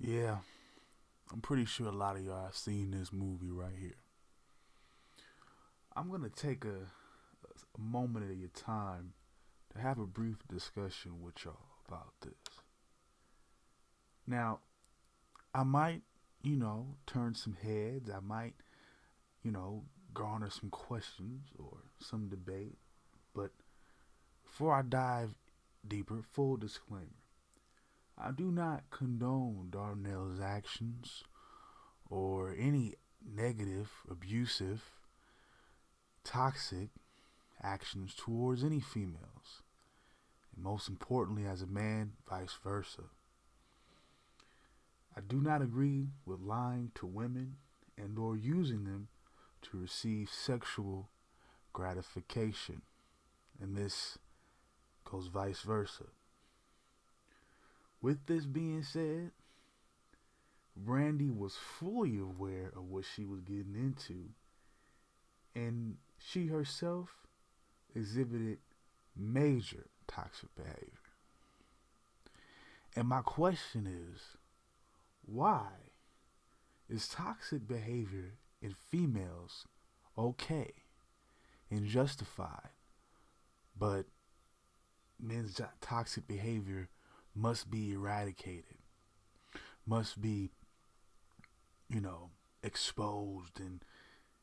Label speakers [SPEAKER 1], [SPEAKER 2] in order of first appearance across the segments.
[SPEAKER 1] Yeah, I'm pretty sure a lot of y'all have seen this movie right here. I'm gonna take a moment of your time to have a brief discussion with y'all about this. Now, I might, turn some heads. I might, you know, garner some questions or some debate. But before I dive deeper, full disclaimer: I do not condone Darnell's actions or any negative, abusive, toxic actions towards any females, and most importantly, as a man, vice versa. I do not agree with lying to women and or using them to receive sexual gratification, and this goes vice versa. With this being said, Brandy was fully aware of what she was getting into, and she herself exhibited major toxic behavior. And my question is, why is toxic behavior in females okay and justified, but men's toxic behavior must be eradicated, must be, you know, exposed and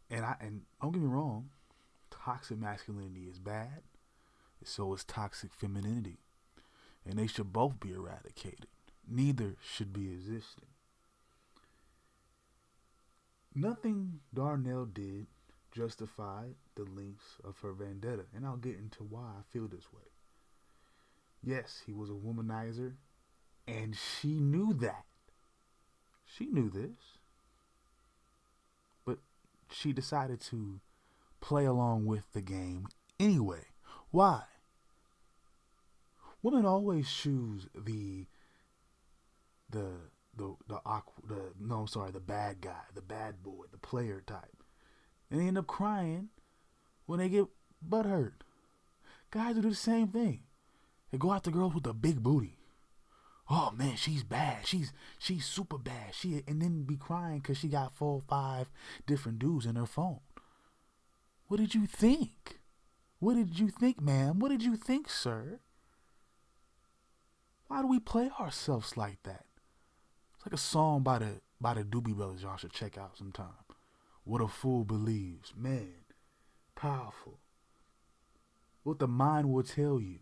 [SPEAKER 1] don't get me wrong, toxic masculinity is bad, so is toxic femininity, and they should both be eradicated. Neither should be existing. Nothing Darnell did justified the lengths of her vendetta, and I'll get into why I feel this way. Yes, he was a womanizer, and she knew that. She knew this, but she decided to play along with the game anyway. Why? Women always choose the the no, I'm sorry, the bad guy, the bad boy, the player type, and they end up crying when they get butt hurt. Guys do the same thing. They go after girls with a big booty. Oh man, she's bad. She's super bad. She and then be crying because she got 4 or 5 different dudes in her phone. What did you think? What did you think, ma'am? What did you think, sir? Why do we play ourselves like that? It's like a song by the Doobie Brothers y'all should check out sometime. What a fool believes. Man, powerful. What the mind will tell you.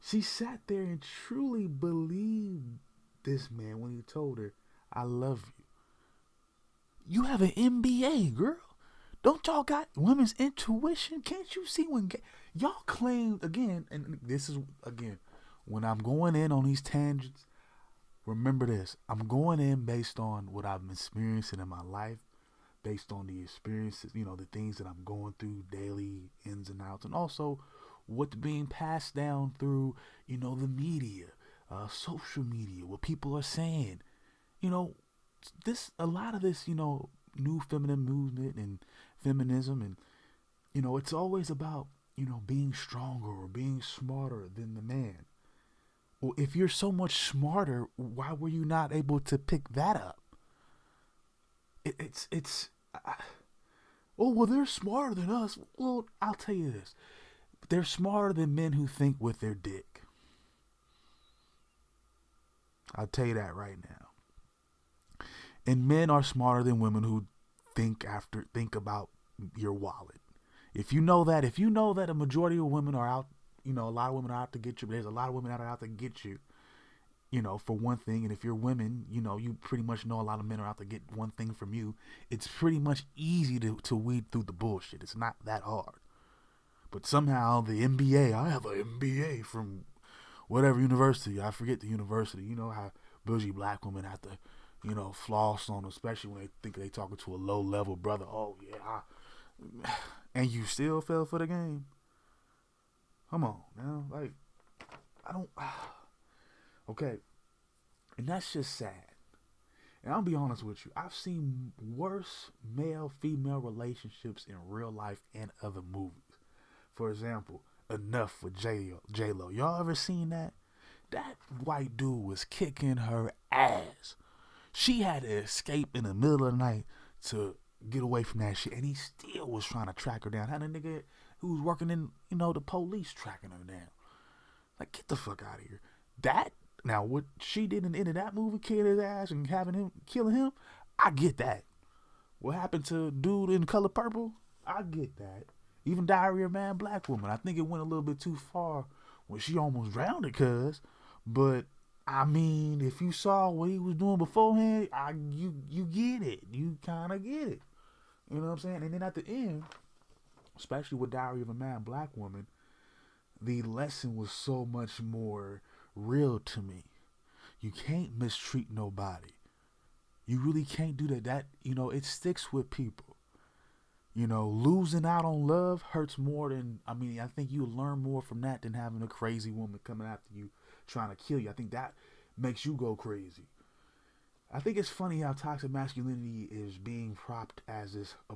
[SPEAKER 1] She sat there and truly believed this man when he told her, I love you. You have an MBA, girl. Don't y'all got women's intuition? Can't you see when y'all claim again? And this is again when I'm going in on these tangents. Remember this: I'm going in based on what I'm experiencing in my life, based on the experiences, the things that I'm going through daily, ins and outs, and also what's being passed down through, the media, social media, what people are saying. You know, this a lot of this, new feminine movement and feminism, and it's always about being stronger or being smarter than the man. Well, if you're so much smarter, why were you not able to pick that up? It's. Oh well, they're smarter than us. Well, I'll tell you this: they're smarter than men who think with their dick. I'll tell you that right now. And men are smarter than women who think about your wallet. If you know that a majority of women are out, a lot of women are out to get you, but there's a lot of women that are out to get you, for one thing. And if you're women, you pretty much know a lot of men are out to get one thing from you. It's pretty much easy to weed through the bullshit. It's not that hard. But somehow the MBA, I have an MBA from whatever university, I forget the university. You know how bougie black women have to, floss on, especially when they think they talking to a low level brother. Oh yeah, and you still fell for the game. Come on now, like I don't. Okay, and that's just sad. And I'll be honest with you, I've seen worse male female relationships in real life and other movies. For example, Enough with J Lo. Y'all ever seen that? That white dude was kicking her ass. She had to escape in the middle of the night to get away from that shit, and he still was trying to track her down. Had a nigga who was working in, the police tracking her down. Like, get the fuck out of here. That now, what she did in the end of that movie, killing his ass and killing him, I get that. What happened to dude in Color Purple, I get that. Even Diary of a Mad Black Woman, I think it went a little bit too far when she almost drowned it, but I mean, if you saw what he was doing beforehand, you get it. You kind of get it. You know what I'm saying? And then at the end, especially with Diary of a Mad Black Woman, the lesson was so much more real to me. You can't mistreat nobody. You really can't do that. It sticks with people. Losing out on love hurts more than, I think you learn more from that than having a crazy woman coming after you trying to kill you. I think that makes you go crazy. I think it's funny how toxic masculinity is being propped as this a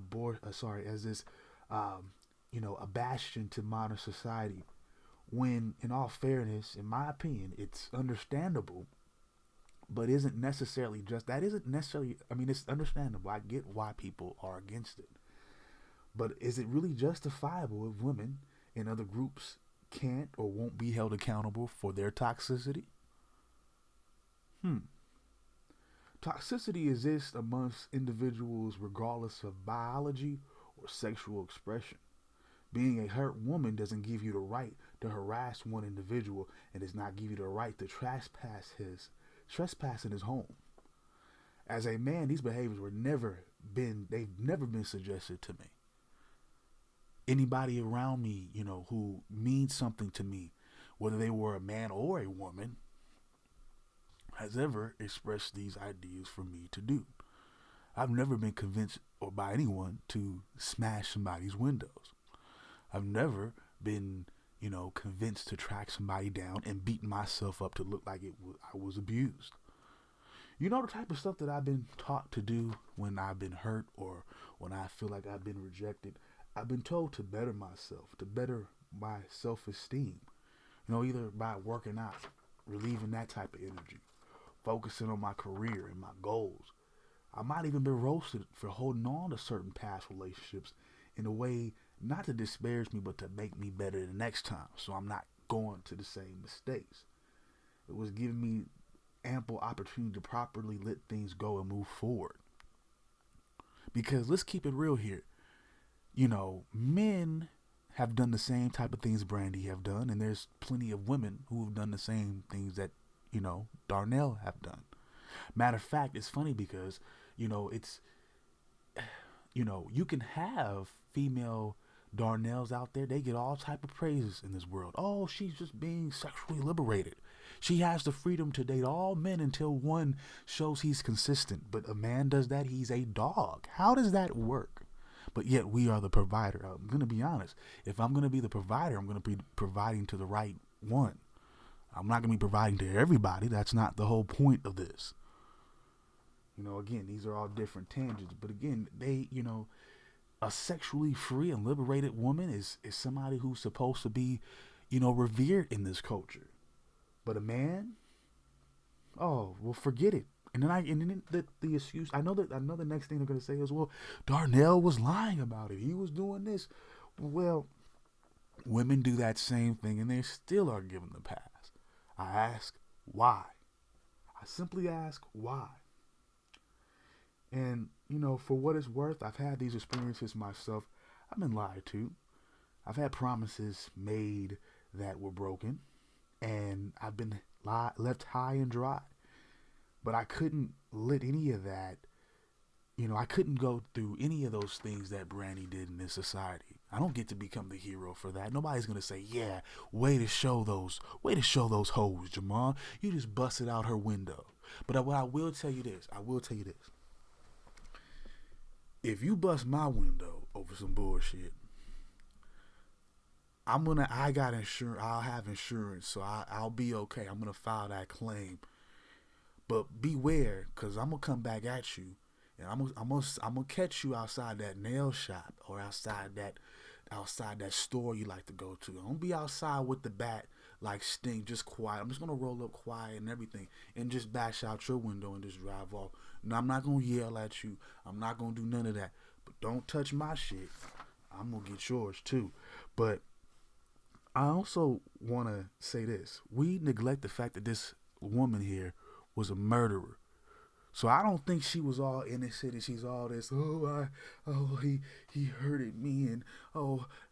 [SPEAKER 1] bastion to modern society. When, in all fairness, in my opinion, it's understandable, but isn't necessarily just that. Isn't necessarily. It's understandable. I get why people are against it, but is it really justifiable if women in other groups can't or won't be held accountable for their toxicity? Toxicity exists amongst individuals regardless of biology or sexual expression. Being a hurt woman doesn't give you the right to harass one individual and does not give you the right to trespass in his home. As a man, these behaviors they've never been suggested to me. Anybody around me, who means something to me, whether they were a man or a woman, has ever expressed these ideas for me to do. I've never been convinced or by anyone to smash somebody's windows. I've never been, convinced to track somebody down and beat myself up to look like I was abused. The type of stuff that I've been taught to do when I've been hurt or when I feel like I've been rejected. I've been told to better myself, to better my self-esteem. Either by working out, relieving that type of energy, focusing on my career and my goals. I might even been roasted for holding on to certain past relationships in a way not to disparage me, but to make me better the next time, so I'm not going to the same mistakes. It was giving me ample opportunity to properly let things go and move forward. Because let's keep it real here. Men have done the same type of things Brandy have done, and there's plenty of women who have done the same things that, Darnell have done. Matter of fact, it's funny because, it's, you can have female Darnells out there. They get all type of praises in this world. Oh, she's just being sexually liberated. She has the freedom to date all men until one shows he's consistent. But a man does that, he's a dog. How does that work? But yet we are the provider. I'm going to be honest. If I'm going to be the provider, I'm going to be providing to the right one. I'm not going to be providing to everybody. That's not the whole point of this. Again, these are all different tangents. But again, a sexually free and liberated woman is somebody who's supposed to be, revered in this culture. But a man, oh, well, forget it. And then the excuse. I know the next thing they're gonna say is, well, Darnell was lying about it. He was doing this. Well, women do that same thing, and they still are given the pass. I ask why. I simply ask why. And for what it's worth, I've had these experiences myself. I've been lied to. I've had promises made that were broken, and I've been left high and dry. But I couldn't let any of that, I couldn't go through any of those things that Brandy did in this society. I don't get to become the hero for that. Nobody's going to say, yeah, way to show those hoes, Jamal. You just busted out her window. But what I will tell you this. If you bust my window over some bullshit, I got insurance. I'll have insurance, so I'll be okay. I'm going to file that claim. But beware, because I'm going to come back at you, and I'm gonna catch you outside that nail shop or outside that store you like to go to. Don't be outside with the bat like Sting, just quiet. I'm just gonna roll up quiet and everything, and just bash out your window and just drive off. No, I'm not gonna yell at you. I'm not gonna do none of that. But don't touch my shit. I'm gonna get yours too. But I also want to say this: we neglect the fact that this woman here was a murderer. So I don't think she was all innocent and she's all this. He hurted me and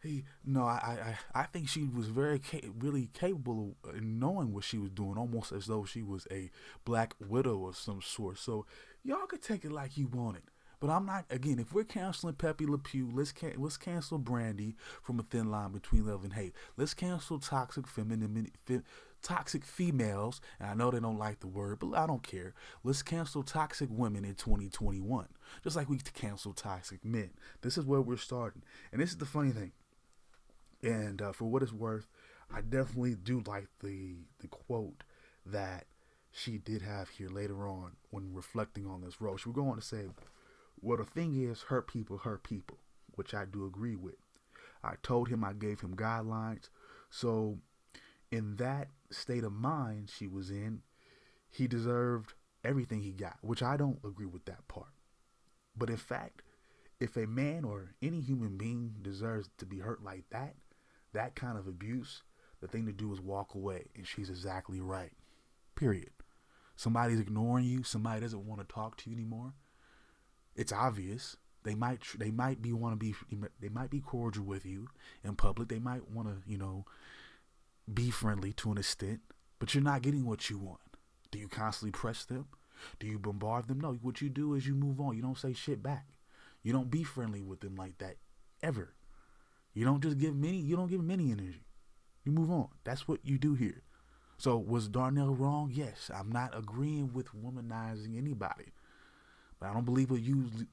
[SPEAKER 1] he. No, I think she was really capable of knowing what she was doing, almost as though she was a black widow of some sort. So y'all could take it like you want it. But I'm not. Again, if we're canceling Pepe Le Pew, let's cancel Brandy from A Thin Line Between Love and Hate. Let's cancel toxic females. And I know they don't like the word, but I don't care. Let's cancel toxic women in 2021, just like we cancel toxic men. This is where we're starting, and this is the funny thing. And for what it's worth, I definitely do like the quote that she did have here later on when reflecting on this role. She was going to say, well, the thing is, hurt people, which I do agree with. I told him, I gave him guidelines. So, in that state of mind she was in, he deserved everything he got, which I don't agree with that part. But in fact, if a man or any human being deserves to be hurt like that kind of abuse, the thing to do is walk away. And she's exactly right. Period. Somebody's ignoring you. Somebody doesn't want to talk to you anymore. It's obvious. They might be cordial with you in public. They might want to, be friendly to an extent, but you're not getting what you want. Do you constantly press them? Do you bombard them? No. What you do is you move on. You don't say shit back. You don't be friendly with them like that ever. You don't just give many. You don't give many energy. You move on. That's what you do here. So was Darnell wrong? Yes. I'm not agreeing with womanizing anybody. But I don't believe we're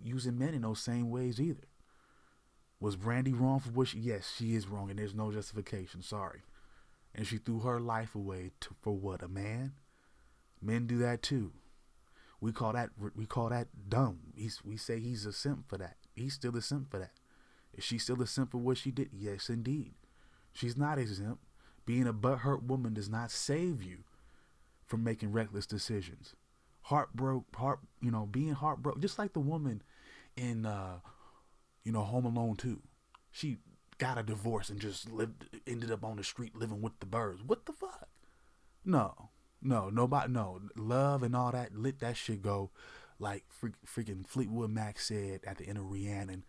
[SPEAKER 1] using men in those same ways either. Was Brandy wrong for what yes, she is wrong, and there's no justification. Sorry. And she threw her life away for what? A man? Men do that too. We call that dumb. We say he's a simp for that. He's still a simp for that. Is she still a simp for what she did? Yes, indeed. She's not exempt. Being a butthurt woman does not save you from making reckless decisions. Being heartbroken, just like the woman in, Home Alone 2. She got a divorce and just ended up on the street living with the birds. What the fuck? No, nobody, no. Love and all that, let that shit go. Like freaking Fleetwood Mac said at the end of Rhiannon,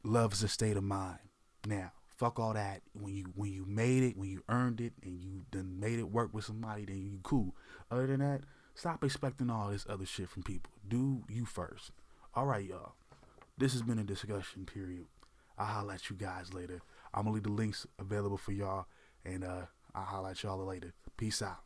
[SPEAKER 1] love is a state of mind. Now, fuck all that. When you made it, when you earned it, and you done made it work with somebody, then you cool. Other than that, stop expecting all this other shit from people. Do you first. All right, y'all. This has been a discussion period. I'll holler at you guys later. I'm going to leave the links available for y'all, and I'll holler at y'all later. Peace out.